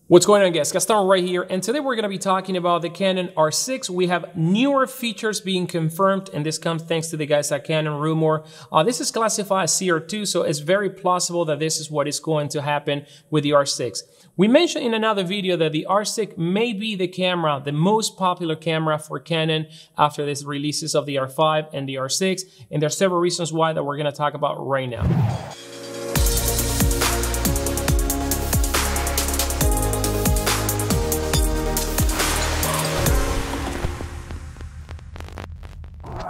What's going on, guys? Gaston right here, and today we're going to be talking about the Canon R6. We have newer features being confirmed, and this comes thanks to the guys at Canon Rumor. This is classified as CR2, so it's very plausible that this is what is going to happen with the R6. We mentioned in another video that the R6 may be the camera, the most popular camera for Canon after these releases of the R5 and the R6, and there are several reasons why that we're going to talk about right now.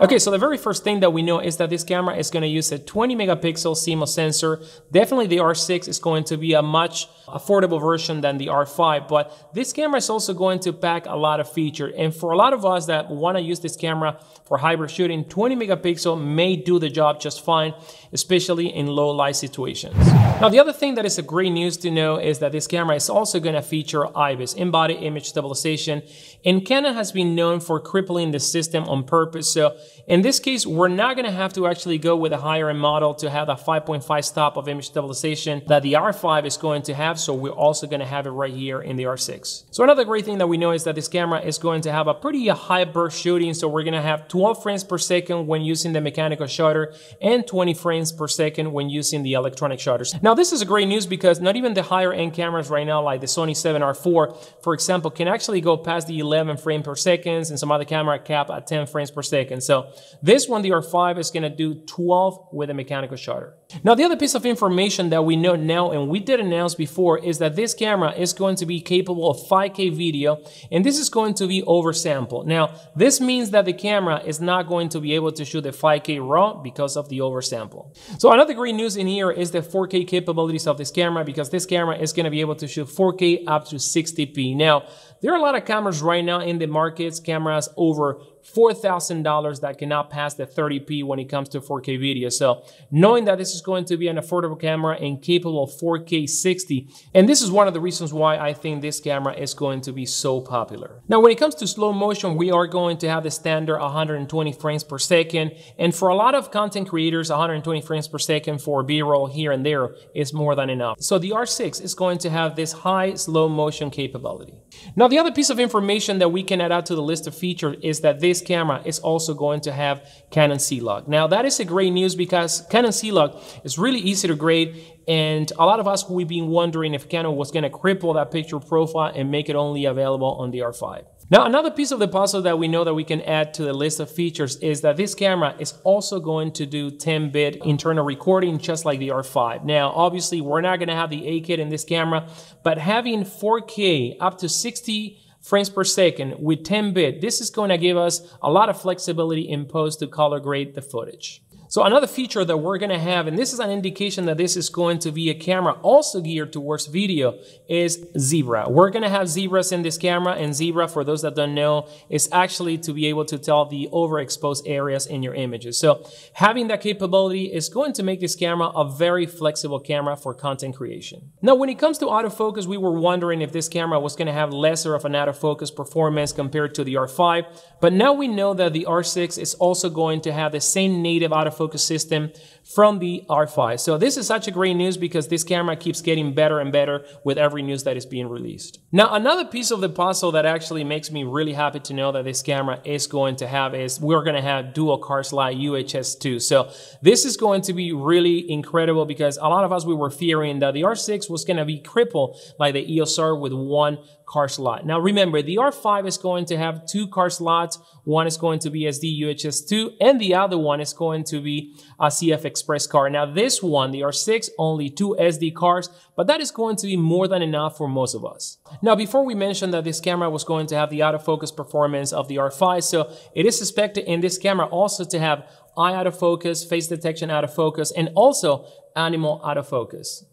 Okay, so the very first thing that we know is that this camera is going to use a 20 megapixel CMOS sensor. Definitely the R6 is going to be a much affordable version than the R5, but this camera is also going to pack a lot of features. And for a lot of us that want to use this camera for hybrid shooting, 20 megapixel may do the job just fine, especially in low light situations. Now, the other thing that is a great news to know is that this camera is also going to feature IBIS, in-body image stabilization, and Canon has been known for crippling the system on purpose. So in this case, we're not going to have to actually go with a higher end model to have a 5.5 stop of image stabilization that the R5 is going to have. So we're also going to have it right here in the R6. So another great thing that we know is that this camera is going to have a pretty high burst shooting. So we're going to have 12 frames per second when using the mechanical shutter and 20 frames per second when using the electronic shutters. Now, this is great news because not even the higher end cameras right now, like the Sony 7R4, for example, can actually go past the 11 frames per second, and some other camera cap at 10 frames per second. So this one, the R5, is going to do 12 with a mechanical shutter. Now, the other piece of information that we know now, and we did announce before, is that this camera is going to be capable of 5K video, and this is going to be oversample. Now, this means that the camera is not going to be able to shoot the 5K RAW because of the oversample. So another great news in here is the 4K capabilities of this camera, because this camera is going to be able to shoot 4K up to 60p. Now, there are a lot of cameras right now in the markets, cameras over $4,000 that cannot pass the 30p when it comes to 4K video. So knowing that this is going to be an affordable camera and capable of 4K 60, and this is one of the reasons why I think this camera is going to be so popular. Now, when it comes to slow motion, we are going to have the standard 120 frames per second. And for a lot of content creators, 120 frames per second for B-roll here and there is more than enough. So the R6 is going to have this high slow motion capability. Now, the other piece of information that we can add to the list of features is that this camera is also going to have Canon CLock. Now, that is a great news because Canon CLock is really easy to grade, and a lot of us, we've been wondering if Canon was going to cripple that picture profile and make it only available on the R5. Now, another piece of the puzzle that we know that we can add to the list of features is that this camera is also going to do 10-bit internal recording, just like the R5. Now, obviously, we're not going to have the 8K in this camera, but having 4K up to 60 frames per second with 10-bit, this is going to give us a lot of flexibility in post to color grade the footage. So another feature that we're going to have, and this is an indication that this is going to be a camera also geared towards video, is zebra. We're going to have zebras in this camera, and zebra, for those that don't know, is actually to be able to tell the overexposed areas in your images. So having that capability is going to make this camera a very flexible camera for content creation. Now, when it comes to autofocus, we were wondering if this camera was going to have lesser of an autofocus performance compared to the R5, but now we know that the R6 is also going to have the same native autofocus system from the R5. So this is such a great news because this camera keeps getting better and better with every news that is being released. Now, another piece of the puzzle that actually makes me really happy to know that this camera is going to have is we're going to have dual car slide UHS 2. So this is going to be really incredible because a lot of us, we were fearing that the R6 was going to be crippled like the EOS R with one car slot. Now, remember, the R5 is going to have two car slots. One is going to be SD UHS 2, and the other one is going to be a CF Express car. Now, this one, the R6, only two SD cars, but that is going to be more than enough for most of us. Now, before we mentioned that this camera was going to have the autofocus performance of the R5, so it is expected in this camera also to have eye autofocus, face detection autofocus, and also animal autofocus.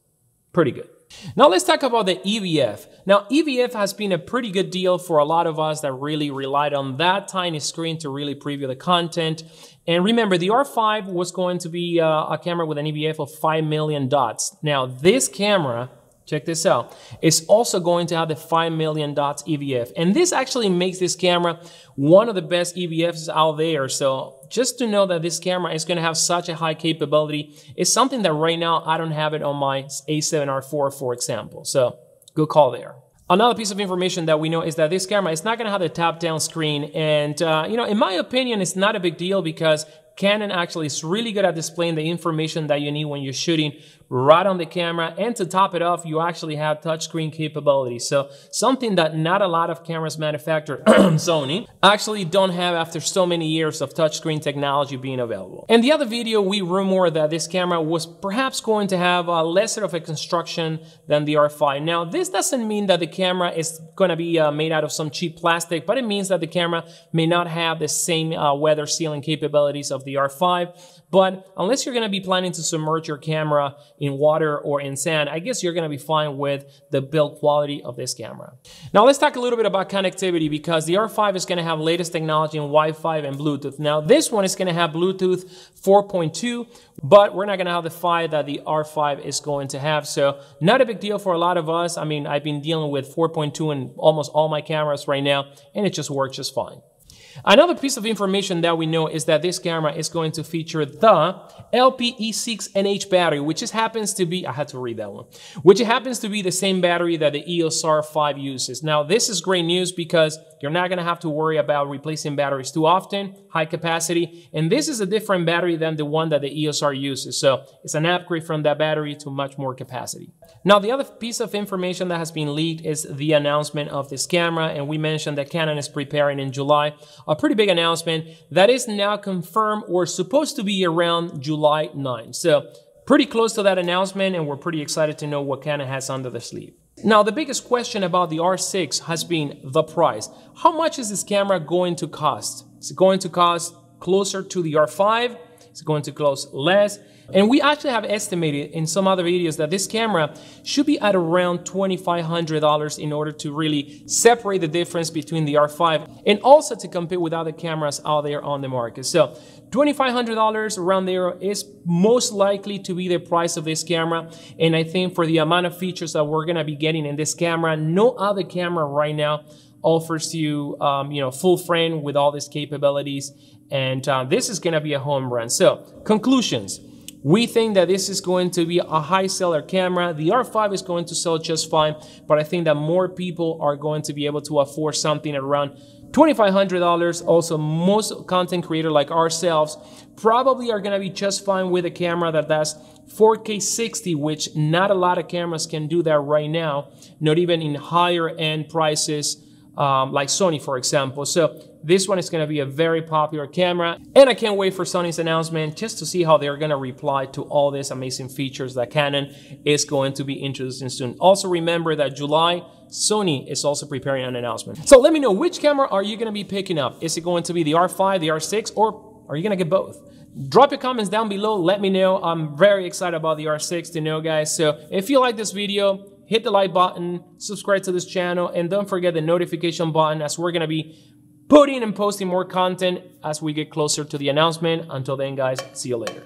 Pretty good. Now let's talk about the EVF. Now, EVF has been a pretty good deal for a lot of us that really relied on that tiny screen to really preview the content. And remember, the R5 was going to be a camera with an EVF of 5 million dots. Now, this camera, check this out, it's also going to have the 5 million dots EVF. And this actually makes this camera one of the best EVFs out there. So just to know that this camera is going to have such a high capability is something that right now I don't have it on my A7R4, for example. So good call there. Another piece of information that we know is that this camera is not going to have a top-down screen, and you know, in my opinion, it's not a big deal because Canon actually is really good at displaying the information that you need when you're shooting right on the camera, and to top it off, you actually have touchscreen capability. So something that not a lot of cameras manufactured, Sony, actually don't have after so many years of touchscreen technology being available. In the other video, we rumored that this camera was perhaps going to have lesser of a construction than the R5. Now, this doesn't mean that the camera is going to be made out of some cheap plastic, but it means that the camera may not have the same weather sealing capabilities of the R5. But unless you're going to be planning to submerge your camera in water or in sand, I guess you're going to be fine with the build quality of this camera. Now let's talk a little bit about connectivity, because the R5 is going to have latest technology in Wi-Fi and Bluetooth. Now this one is going to have Bluetooth 4.2, but we're not going to have the 5 that the R5 is going to have. So not a big deal for a lot of us. I mean, I've been dealing with 4.2 in almost all my cameras right now, and it just works just fine. Another piece of information that we know is that this camera is going to feature the LPE6NH battery, which just happens to be, I had to read that one, which happens to be the same battery that the EOS R5 uses. Now, this is great news because you're not going to have to worry about replacing batteries too often, high capacity, and this is a different battery than the one that the EOS R uses. So it's an upgrade from that battery to much more capacity. Now, the other piece of information that has been leaked is the announcement of this camera, and we mentioned that Canon is preparing in July a pretty big announcement that is now confirmed or supposed to be around July 9. So pretty close to that announcement, and we're pretty excited to know what Canon has under the sleeve. Now, the biggest question about the R6 has been the price. How much is this camera going to cost? Is it going to cost closer to the R5? Is it going to cost less? And we actually have estimated in some other videos that this camera should be at around $2,500 in order to really separate the difference between the R5 and also to compete with other cameras out there on the market. So $2,500 around there is most likely to be the price of this camera. And I think for the amount of features that we're going to be getting in this camera, no other camera right now offers you, full frame with all these capabilities. And this is going to be a home run. So conclusions. We think that this is going to be a high seller camera. The R5 is going to sell just fine, but I think that more people are going to be able to afford something around $2,500. Also, most content creators like ourselves probably are going to be just fine with a camera that does 4K 60, which not a lot of cameras can do that right now, not even in higher end prices like Sony, for example. So this one is going to be a very popular camera, and I can't wait for Sony's announcement just to see how they're going to reply to all these amazing features that Canon is going to be introducing soon. Also remember that July, Sony is also preparing an announcement. So let me know, which camera are you going to be picking up? Is it going to be the R5, the R6, or are you going to get both? Drop your comments down below. Let me know. I'm very excited about the R6 to know, guys. So if you like this video, hit the like button, subscribe to this channel, and don't forget the notification button, as we're going to be putting and posting more content as we get closer to the announcement. Until then, guys, see you later.